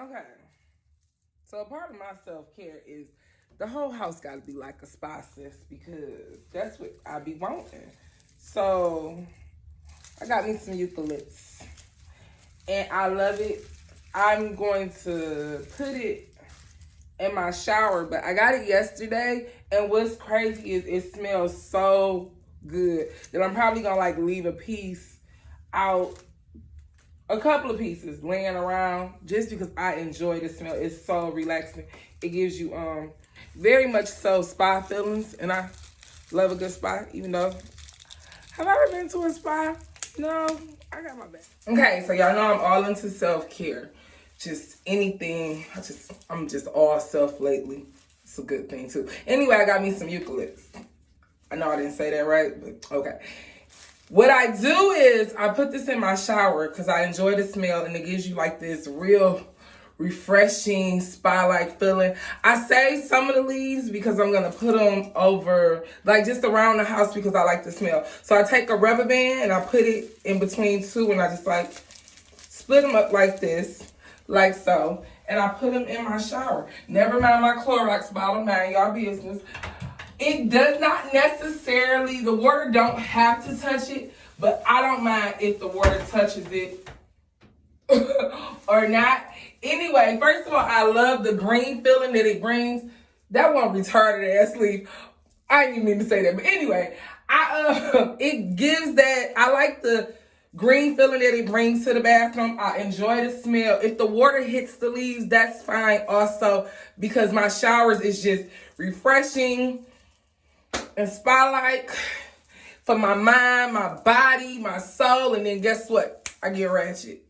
Okay. So a part of my self-care is the whole house got to be like a spa, sis, because that's what I be wanting. So I got me some eucalypts, and I love it. I'm going to put it in my shower, but I got it yesterday, and what's crazy is it smells so good that I'm probably gonna like leave a piece out, a couple of pieces laying around, just because I enjoy the smell. It's so relaxing. It gives you very much so spa feelings, and I love a good spa. Even though, have I ever been to a spa? No, I got my best. Okay, so y'all know I'm all into self-care. Just anything. I'm just all self lately. It's a good thing too. Anyway, I got me some eucalypts. I know I didn't say that right, but okay. What I do is I put this in my shower because I enjoy the smell, and it gives you like this real refreshing spa-like feeling. I save some of the leaves because I'm gonna put them over, like just around the house, because I like the smell. So I take a rubber band and I put it in between two, and I just like split them up like this, like so, and I put them in my shower. Never mind my Clorox bottle, mind y'all business. It does not necessarily, the water don't have to touch it, but I don't mind if the water touches it or not. Anyway, first of all, I love the green feeling that it brings. That one retarded ass leaf. I didn't even mean to say that, but anyway, it gives that. I like the green feeling that it brings to the bathroom. I enjoy the smell. If the water hits the leaves, that's fine also, because my showers is just refreshing and spa-like for my mind, my body, my soul, and then guess what? I get ratchet.